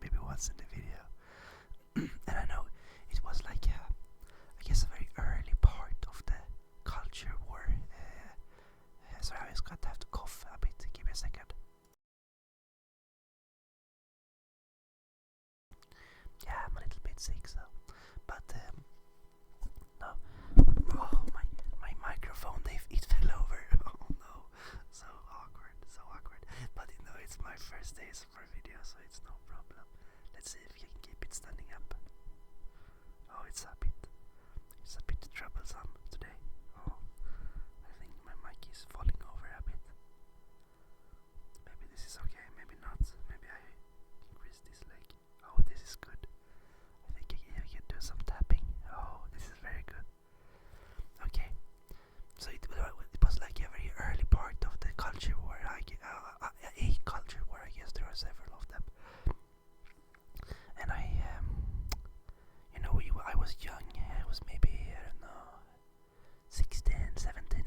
maybe once in the video. And I know it was like I guess a very early part of the culture war. Sorry, I just got to have to cough a bit. Give me a second. Yeah, I'm a little bit sick, so. But no. Oh, my microphone, it fell over. Oh no, so awkward, so awkward. But it's my first day for video, so it's no problem. Let's see if we can keep it standing up. Oh, it's a bit troublesome today. Oh, I think my mic is falling over a bit. Maybe this is okay, maybe not. Maybe I increase this leg. Oh, this is good. I think I can do some tapping. Oh, this is very good. Okay, so it was like a very early part of the culture war. A culture war, I guess there are several of them. And I was young. I was maybe, I don't know, 16, 17,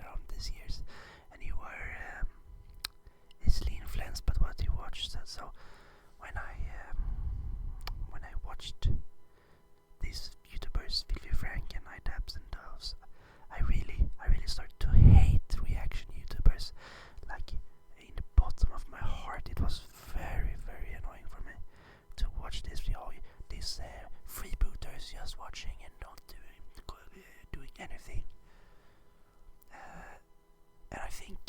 around these years. And you were easily influenced by what you watched. So when I watched these YouTubers, Filthy Frank and iDabs and those, I really started to hate reaction YouTubers. Like in the bottom of my heart, it was very, very annoying for me to watch these freebooters just watching and not doing anything. And I think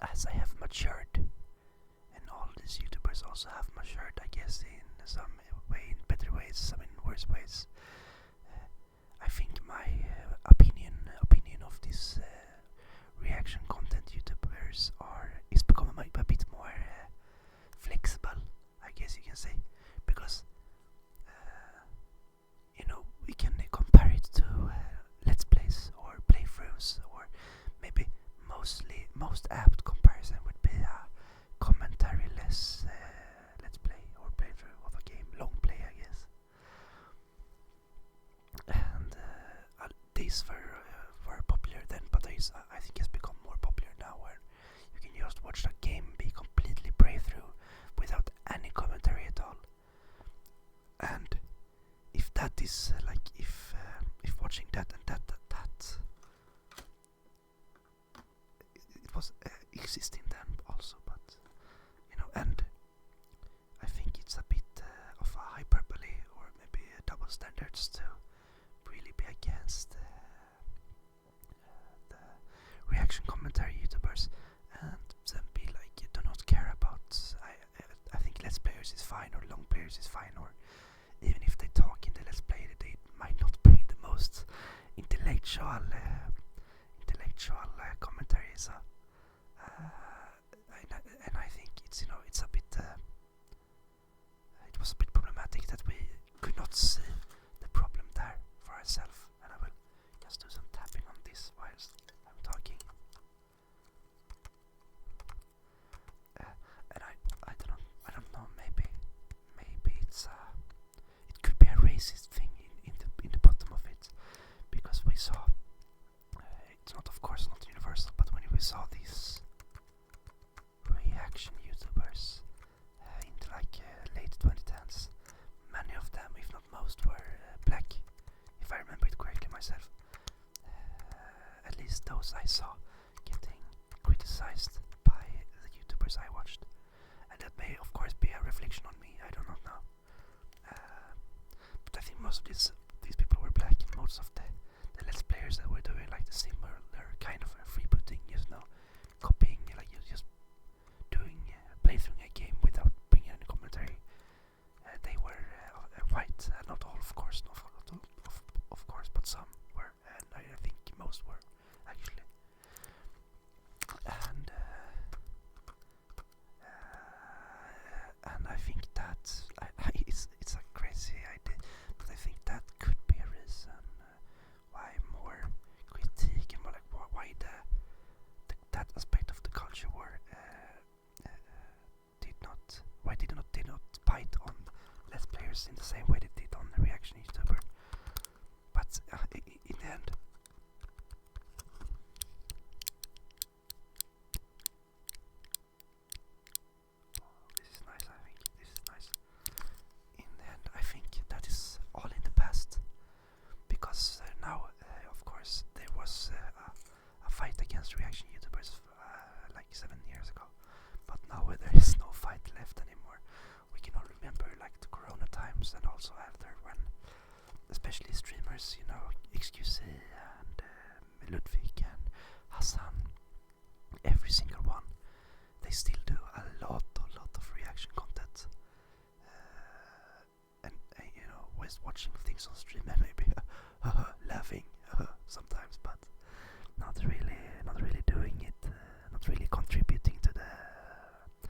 as I have matured, and all these YouTubers also have matured, I guess in some way, in better ways, some in worse ways. I think my opinion of this reaction content YouTubers is becoming a bit more flexible, I guess you can say, because we can compare it to let's plays or playthroughs, or maybe most apt comparison would be a commentary-less let's play or playthrough of a game, long play, I guess. And these were popular then, but I think it's become more popular now, where you can just watch the game be completely playthrough without any commentary at all. And if that is if watching that and that it was existing then also, but and I think it's a bit of a hyperbole or maybe double standards to really be against the reaction commentary YouTubers and then be like, you do not care about. I think Let's Players is fine, or long players is fine, or even if they talk in the Let's Play, they might not bring the most intellectual commentary. So, and I think it's a bit. It was a bit problematic that we could not see the problem there for ourselves. And I will just do some tapping on this whilst I'm talking. And I don't know. Maybe it's it could be a racist thing in the bottom of it, because we saw it's not, of course, not universal, but when we saw these reaction YouTubers in the late 2010s, many of them, if not most, were black, if I remember it correctly myself. At least those I saw getting criticized by the YouTubers I watched, and that may, of course, be a reflection on me. I do not know. But I think most of these people were black, and most of the Let's Players that were doing like the similar kind of freebooting, copying, like just doing playthrough a game without bringing any commentary. They were white, not all, of course, not all, of course, but some were, and I think most were actually. And I think that it's a crazy idea, but I think that course, XQC and Ludwig and Hassan, every single one, they still do a lot of reaction content. And always watching things on stream and maybe laughing sometimes, but not really doing it, not really contributing to the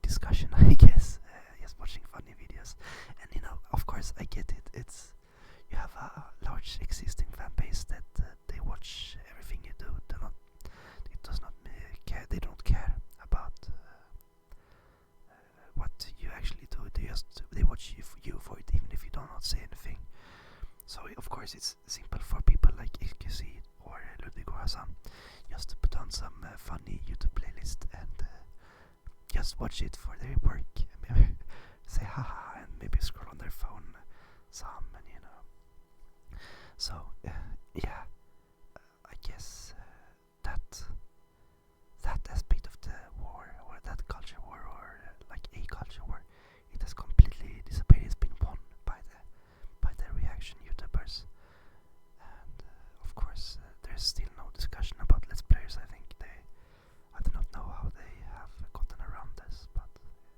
discussion, I guess. Just watching funny videos, and of course, I get it. It's you have a large existing fan base that they watch everything you do. It does not care. They don't care about what you actually do. They watch you for it, even if you do not say anything. So of course, it's simple for people like XQC or Ludwig or Hassan just to put on some funny YouTube playlist and just watch it for their work. Maybe say haha and maybe scroll on their phone some, and So yeah, I guess that aspect of the war, or that culture war, or like a culture war, it has completely disappeared. It's been won by the reaction YouTubers, and of course there's still no discussion about Let's Players. I do not know how they have gotten around this, but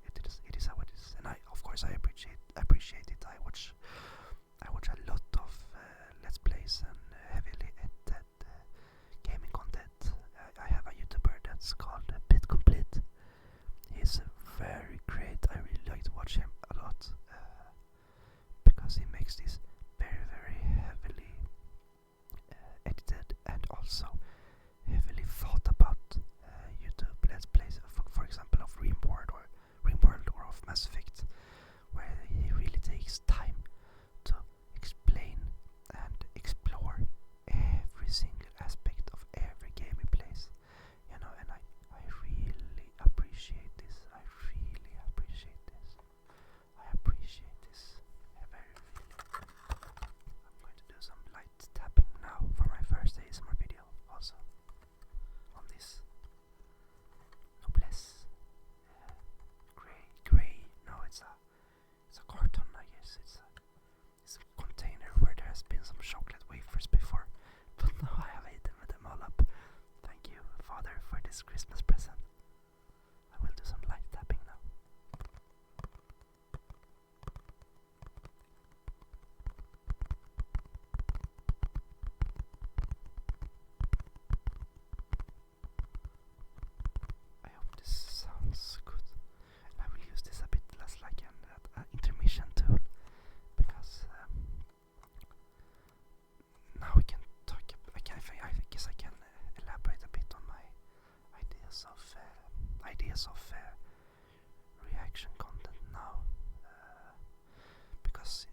it is how it is, and of course I appreciate it. I watch a lot of Let's Plays and heavily edited gaming content. I have a YouTuber that's called Bit Complete. He's very great. I really like to watch him a lot because he makes these very heavily edited and also heavily thought about YouTube Let's Plays. For example, of Rimworld or of Mass Effect, where he really takes time to explain and explore every single aspect of every game he plays, and I really appreciate this. I appreciate this very really. I'm going to do some light tapping now for my first ASMR video, also on this Noblesse gray. No, it's a carton, I guess. It's a container where there has been some chocolate wafers before, but now I have eaten them all up. Thank you, Father, for this Christmas present. I will do some light tapping now. I hope this sounds good. And I will use this a bit less like an intermission tool, because now we can talk. I guess I can elaborate a bit on my ideas of reaction content now, because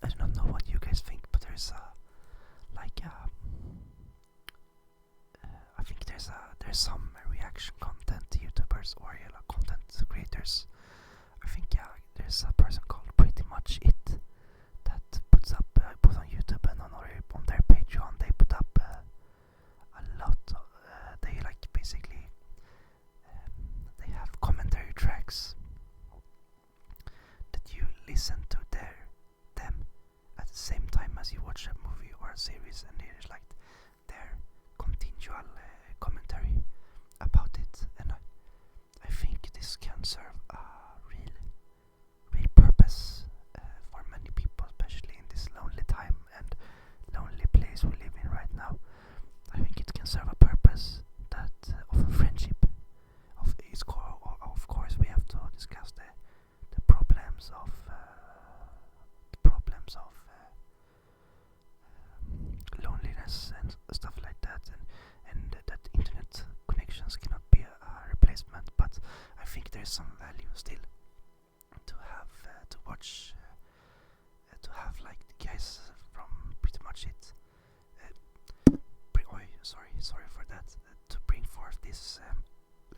I do not know what you guys think, but there's I think there's some reaction content YouTubers or content creators. I think there's a person called Pretty Much It that puts on YouTube and on their Patreon. They put up a lot. They basically they have commentary tracks that you listen to them at the same time as you watch a movie or a series, and there's their continual commentary about it, and I think this can serve a real purpose for many people, especially in this lonely time and lonely place we live in right now. I think it can serve a purpose that of a friendship. Of course, we have to discuss the problems of loneliness and stuff like that, and that internet connections cannot be a replacement. But I think there's some value still to have to watch, to have like the guys from Pretty Much It. Sorry for that. To bring forth this,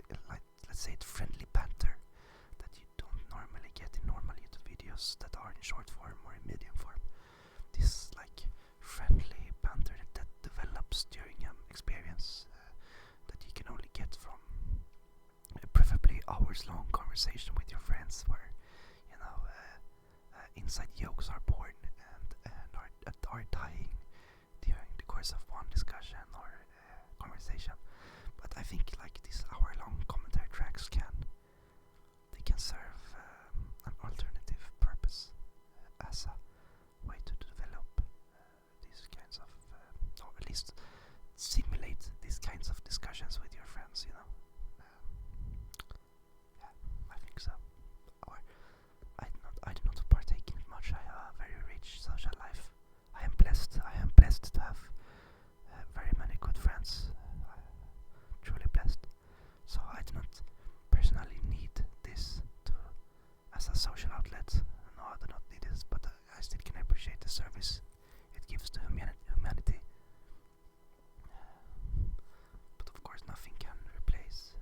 let's say, friendly banter that you don't normally get in normal YouTube videos that are in short form or in medium form. This friendly banter that develops during an experience that you can only get from preferably hours-long conversation with your friends, where inside jokes are born, course of one discussion or conversation. But I think like these hour-long commentary tracks they can serve an alternative purpose as a way to develop these kinds of, or at least simulate these kinds of discussions with your friends. Yeah, I think so. Or I do not partake in it much. I have a very rich social life. I am blessed to have very many good friends. Truly blessed. So I do not personally need this as a social outlet. No, I do not need this, but I still can appreciate the service it gives to humanity. But of course, nothing can replace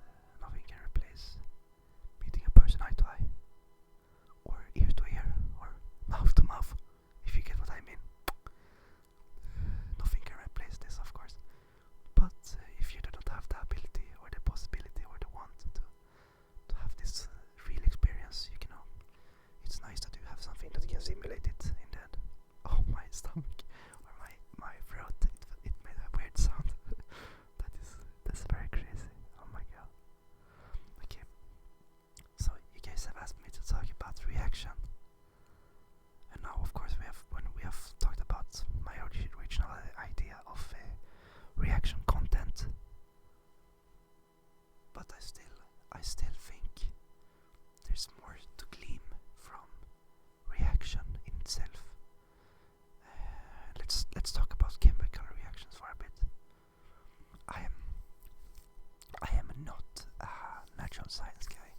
meeting a person eye to eye, or ear to ear, or mouth to mouth, if you get what I mean. Nothing can replace this, of course. But if you do not have the ability, or the possibility, or the want to have this real experience, it's nice that you have something that can simulate it in the end. Oh, my stomach, or my throat, it made a weird sound. That's very crazy. Oh my god. Okay. So you guys have asked me to talk about reaction. And now of course when we have talked about my original idea of reaction content. But I still think there's more to glean from reaction in itself. Let's talk about chemical reactions for a bit. I am not a natural science guy.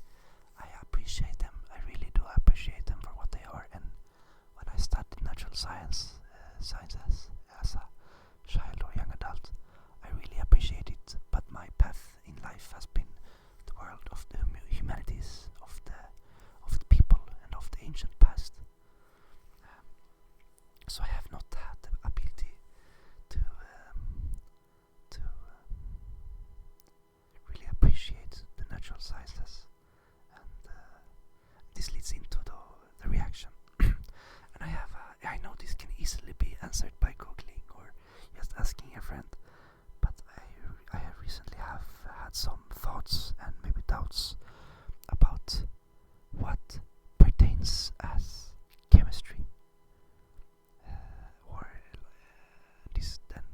I appreciate them. I really do appreciate them for what they are. And when I studied natural sciences as a child or young adult, I really appreciate it. But my path in life has been the world of the humanities, of the people, and of the ancient past. So I have not had the ability to really appreciate the natural sciences, and this leads into the reaction. And I know this can easily be answered by googling or just asking a friend, but I have recently had some thoughts and maybe doubts about what pertains as chemistry. Or this then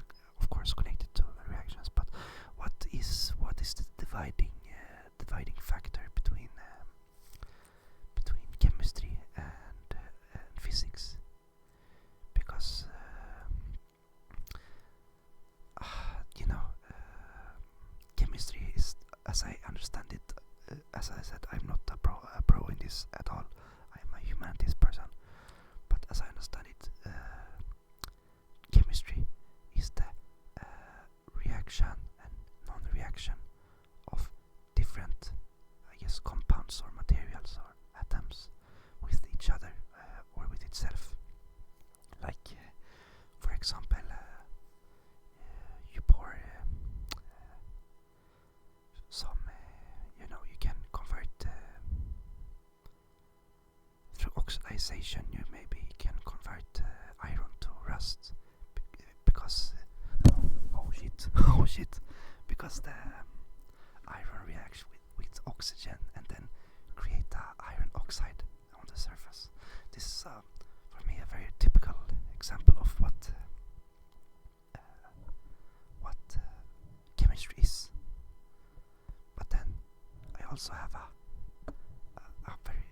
of course connected to reactions, but what is the dividing factor between chemistry and physics? Because chemistry is, as I understand it, as I said, I'm not a pro in this at all. I'm a humanities person, but as I understand it, chemistry is the reaction and non-reaction of different, I guess, compounds or materials or atoms with each other or with itself. Like, for example, you pour some, you can convert through oxidization. You maybe can convert iron to rust because oh shit, because the iron reacts with oxygen and then create iron oxide on the surface. This is for me a very typical example of what chemistry is. But then I also have a very,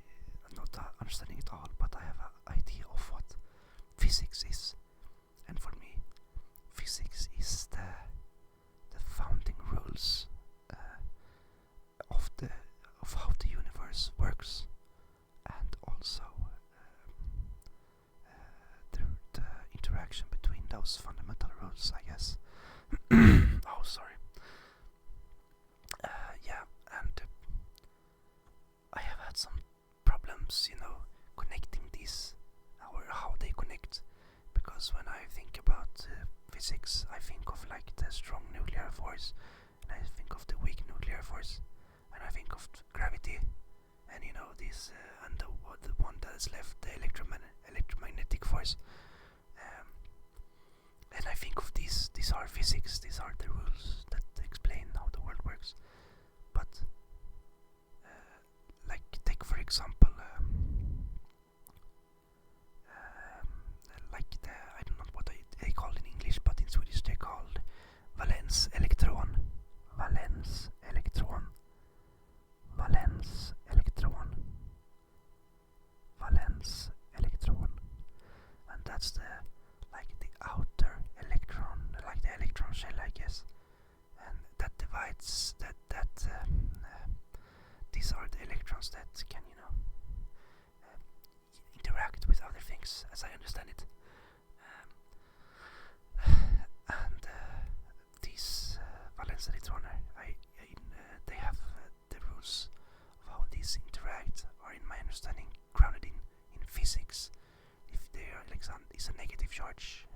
not understanding it all, but I have an idea of what physics is. And for me, physics is the founding rules of how the universe works, and also the interaction between those fundamental rules, I guess. Oh, sorry. Yeah, and I have had some problems, connecting these, or how they connect, because when I think about physics, I think of like the strong nuclear force, and I think of the weak nuclear force, and I think of gravity, and this, and the one that is left, the electromagnetic force, and I think of these charge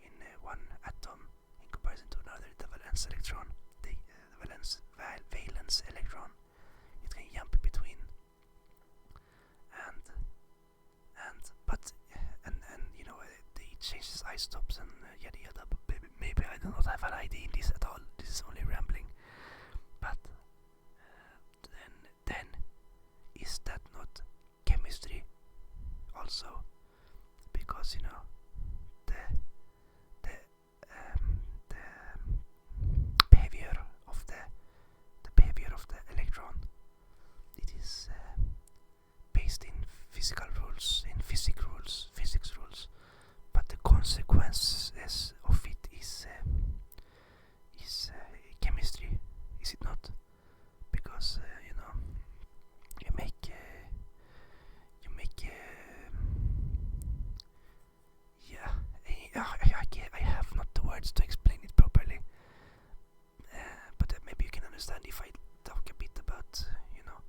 in one atom in comparison to another, the valence electron, the valence electron, it can jump between, and you know, it changes isotopes and yada yada. But maybe I do not have an idea in this at all. This is only rambling. But then is that not chemistry also? Because you know the behavior of the electron, it is based in physical rules, in physics rules, but the consequences of it is chemistry, is it not? Because you know, you make yeah, I have not the words to explain it properly, but maybe you can understand if I talk a bit about you know,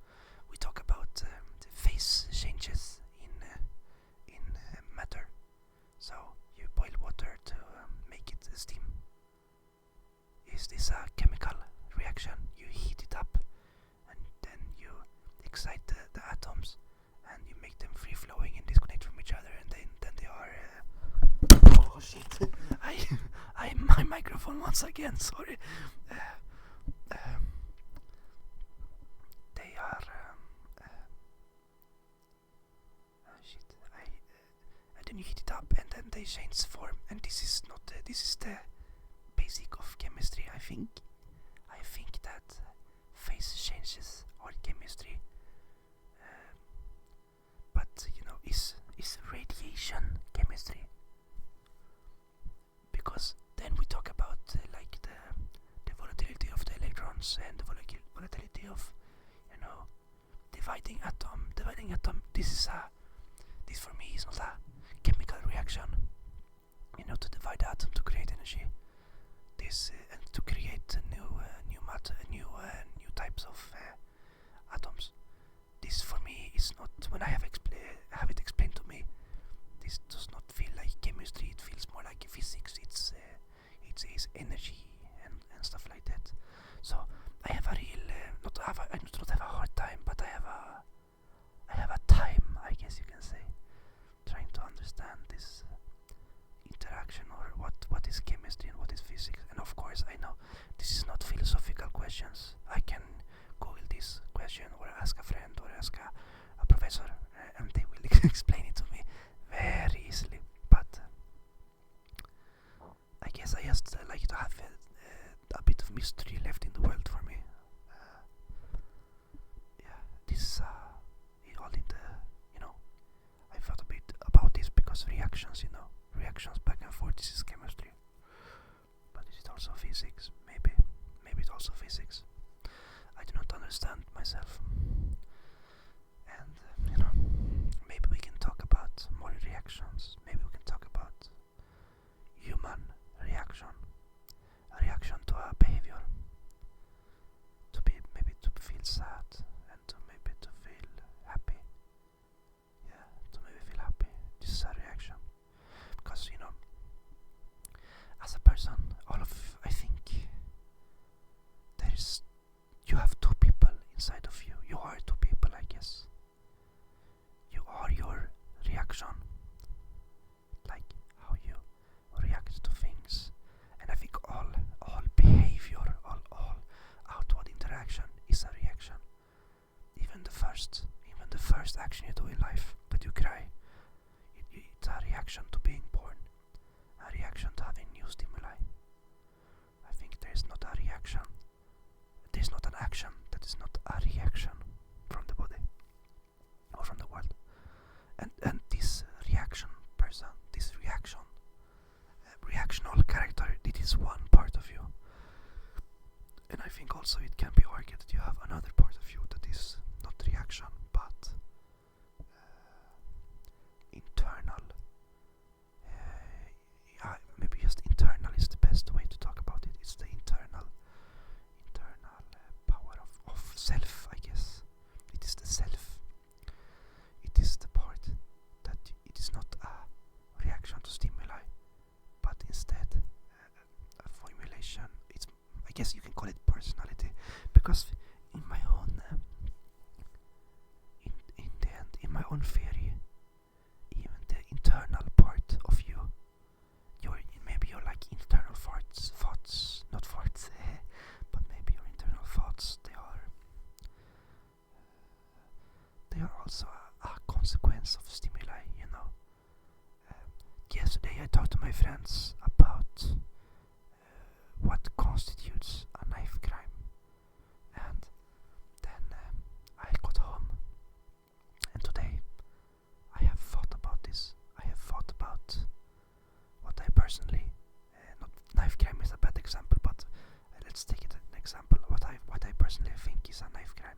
we talk about the phase changes in matter. So you boil water to make it steam. Is this a chemical reaction? You heat it up and then you excite the atoms and you make them free flowing and disconnect from each other, and then they are oh shit. I my microphone once again, sorry. They are shit. And then you heat it up and then they change form, and this is not this is the basic of chemistry. I think that phase changes are chemistry, but you know, is radiation chemistry? Because then we talk about like the volatility of the electrons and the volatility of, you know, dividing atom. This for me is not a chemical reaction. You know, to divide the atom to create energy. This and to create new matter, new types of atoms. This for me is not. When I have it explained to me, this does not feel like chemistry. It feels more like physics. It's energy and stuff like that. So I have a real I do not have a hard time, but I have a time, I guess you can say, trying to understand this interaction, or what is chemistry and what is physics. And of course I know this is not philosophical questions. I can Google this question or ask a friend or ask a professor, and they will explain it to me very easily. But I guess I just like to have a bit of mystery left in the world for me. Yeah, this all in the, you know, I thought a bit about this because reactions, you know, reactions back and forth, this is chemistry. But is it also physics? Maybe it's also physics. I do not understand myself. And you know, maybe we can talk about more reactions. Maybe we can talk about human reaction, a reaction to a behavior, to feel sad and to feel happy. Yeah, to maybe feel happy. This is a reaction, because you know, as a person, I think you have two people inside of you. You are two people, I guess. You are your reaction, like how you react to things, and I think all behavior, all outward interaction is a reaction. Even the first action you do in life, that you cry, it's a reaction to being born, a reaction to having new stimuli. I think there's not an action that is not a reaction from the body or from the world. And this reactional character, it is one part of you. And I think also it can be argued that you have another part of you that is not reaction, but internal. Maybe just internal is the best way to talk about it. It's the internal power of self, I guess. It is the self. It is the part that it is not a reaction to stimuli, guess you can call it personality, because in my own in the end, in my own theory, even the internal part of you, your maybe your like internal thoughts, not farts, but maybe your internal thoughts, they are also a consequence of stimuli, you know. Yesterday I talked to my friends about what constitutes a knife crime, and then I got home, and today I have thought about this. I have thought about what I personally, not knife crime is a bad example, but let's take it an example. What I personally think is a knife crime,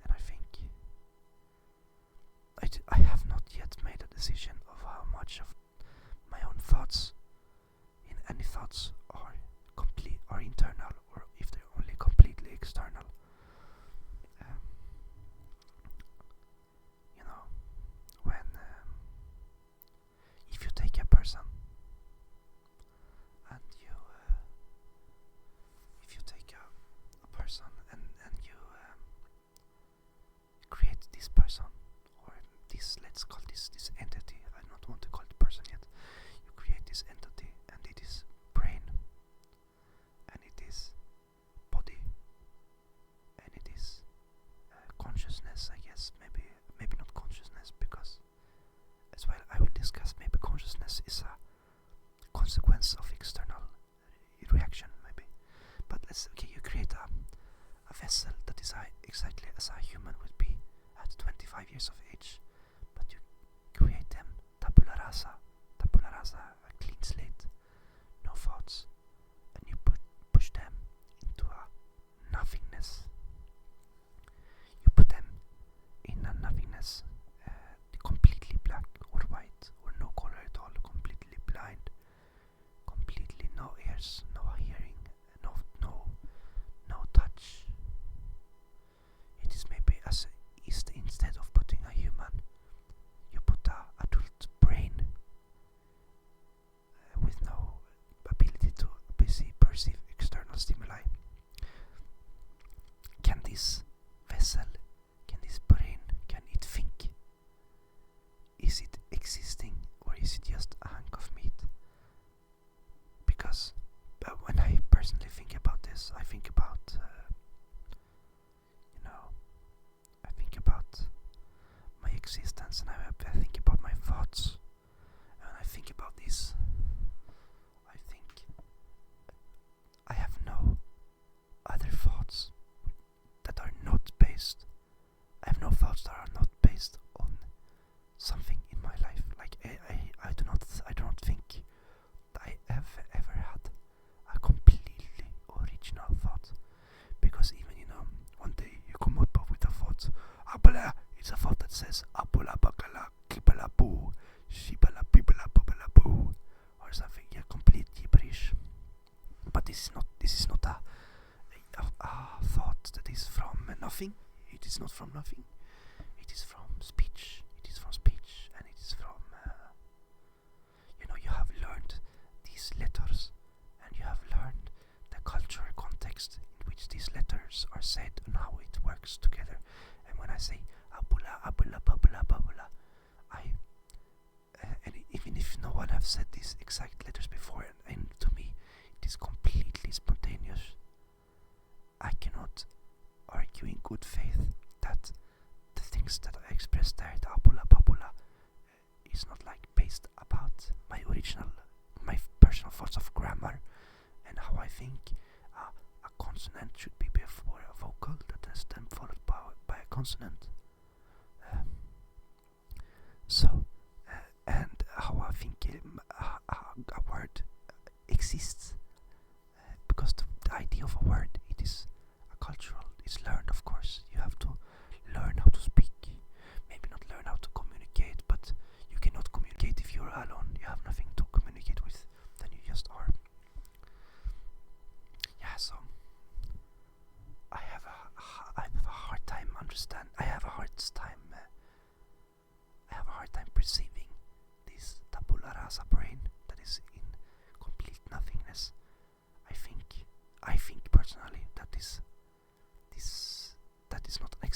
and I think I have not yet made a decision of how much of my own thoughts, in any thoughts, are complete or internal, or if they're only completely external. Um, you know, when if you take a person and you if you take a person and you create this person, or this, let's call this entity, I don't want to call it person yet, you create this entity, and it is brain, and it is body, and it is consciousness, I guess. Maybe not consciousness, because as well I will discuss, maybe consciousness is a consequence of external reaction, maybe. But you create a vessel that is exactly as a human would be at 25 years of age, but you create them tabula rasa, a clean slate, no thoughts, and you push them into a nothingness. You put them in a nothingness, completely black or white or no color at all, completely blind, completely no ears, no hearing, no touch. It is maybe instead of putting a human, you put a adult brain with no ability to perceive external stimuli. Can this vessel, can this brain, can it think? Is it existing, or is it just a hunk of meat? Because when I personally think about this, I think about I think about my existence, and I think about my thoughts, and I think about this. I think I have no other thoughts that are not based. I have no thoughts that are not based on something in my life. Like I do not think I have ever had a completely original thought, because even one day you come up with a thought, Apala, it's a thought that says Apula bakala kipala boo, shibala pibala babala boo, or something, yeah, complete gibberish. But this is not a thought that is from nothing. It is not from nothing. It is from speech. It is from speech, and it is from you have learned these letters, and you have learned the cultural context in which these letters are said and how it works together. And when I say abula abula babula babula, and even if no one have said these exact letters before, and to me it is completely spontaneous, I cannot argue in good faith that the things that I expressed there, the abula babula, is not like based about my personal thoughts of grammar and how I think a consonant should be before a vocal that is then followed by a consonant. And how I think a word exists, because the idea of a word, it is a cultural, it's learned, of course. You have to learn how to speak, maybe not learn how to communicate, but you cannot communicate if you're alone. You have nothing to communicate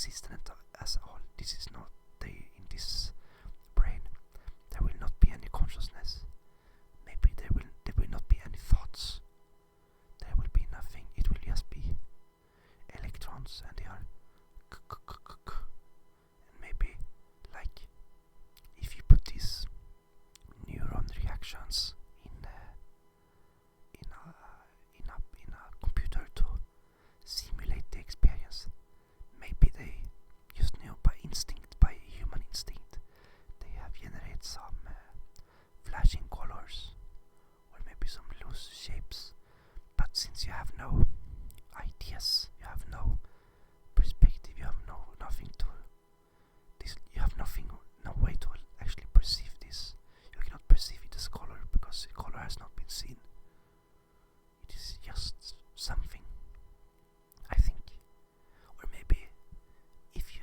existent as all. This is not in this brain. There will not be any consciousness. Maybe there will not be any thoughts. There will be nothing. It will just be electrons, and they are and maybe like if you put these neuron reactions in a computer to simulate the experience, maybe they just knew by instinct, by human instinct, they have generated some flashing colors or maybe some loose shapes. But since you have no ideas, you have no perspective, you have nothing to this, you have no way to actually perceive this. You cannot perceive it as color because the color has not been seen. It is just something, I think. Or maybe if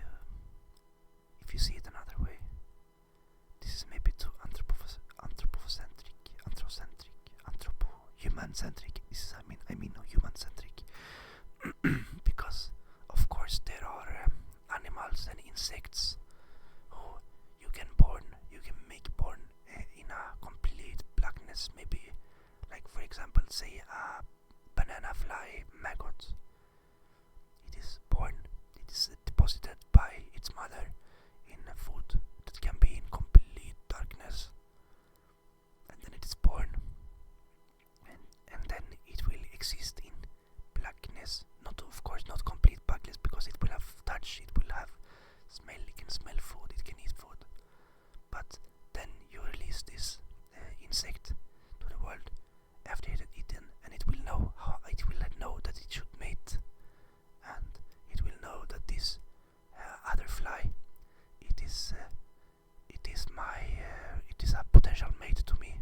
you see it another way, this is maybe too human-centric. This is I mean no, human-centric. Because of course there are animals and insects who you can make born in a complete blackness. Maybe like for example say a banana fly maggot. It is deposited by its mother in food that can be in complete darkness, and then it is born, and then it will exist in blackness. Not of course not complete blackness, because it will have touch, it will have smell, it can smell food, it can eat food. But then you release this insect to the world after it had eaten, and it will know that it should mate, and it will know that this other fly, it is a potential mate to me.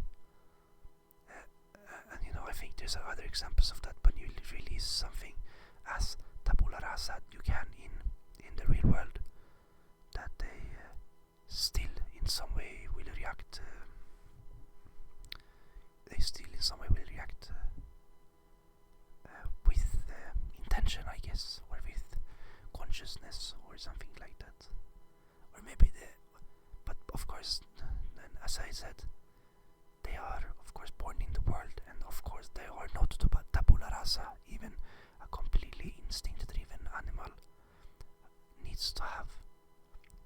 And I think there's other examples of that. When you release something as tabula rasa, you can in the real world, that they still in some way will react. With intention, I guess, or with consciousness, or something like that. Or maybe but of course, then as I said, they are of course born in the world, and of course they are not tabula rasa. Even a completely instinct-driven animal needs to have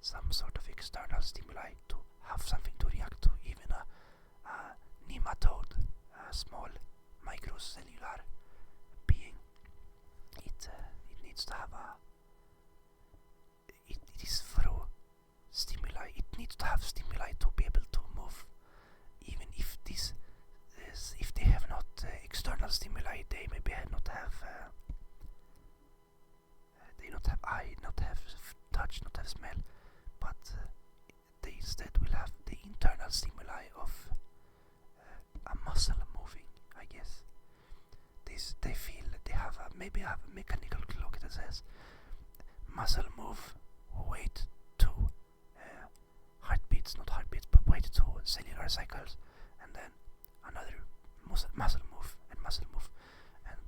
some sort of external stimuli to have something to react to. Even a nematode, a small microcellular being, it needs to have it is through stimuli. It needs to have stimuli to be able to move. Even if if they have not external stimuli, they maybe not have eye, not have touch, not have smell, but they instead will have the internal stimuli of a muscle moving, I guess. They feel they have maybe have a mechanical clock that says muscle move, wait to heartbeats, not heartbeats, but wait to cellular cycles, and then another muscle move and muscle move. And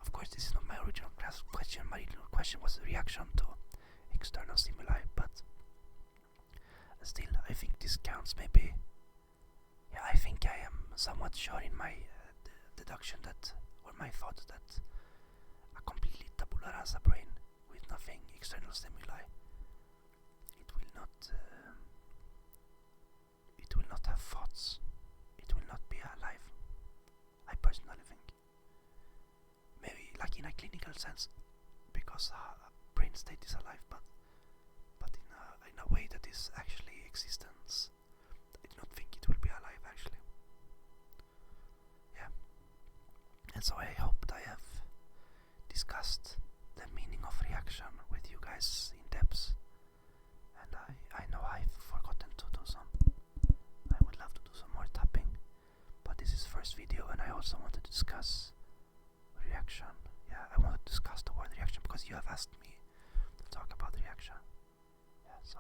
of course this is not my original question. My original question was the reaction to external stimuli, but still I think this counts. Maybe, yeah, I think I am somewhat sure in my deduction that, or my thought that, a completely tabula rasa brain with nothing external stimuli, it will not have thoughts. It will not be alive. I personally think. Maybe like in a clinical sense, because a brain state is alive, but in a way that is actually existence. I do not think it will be alive actually. Yeah. And so I hope I have discussed the meaning of reaction with you guys in depth. And I know I've forgotten to do some. I would love to do some more tapping, but this is first video, and I also want to discuss reaction. Yeah, I want to discuss the word reaction because you have asked me to talk about reaction. Yeah, so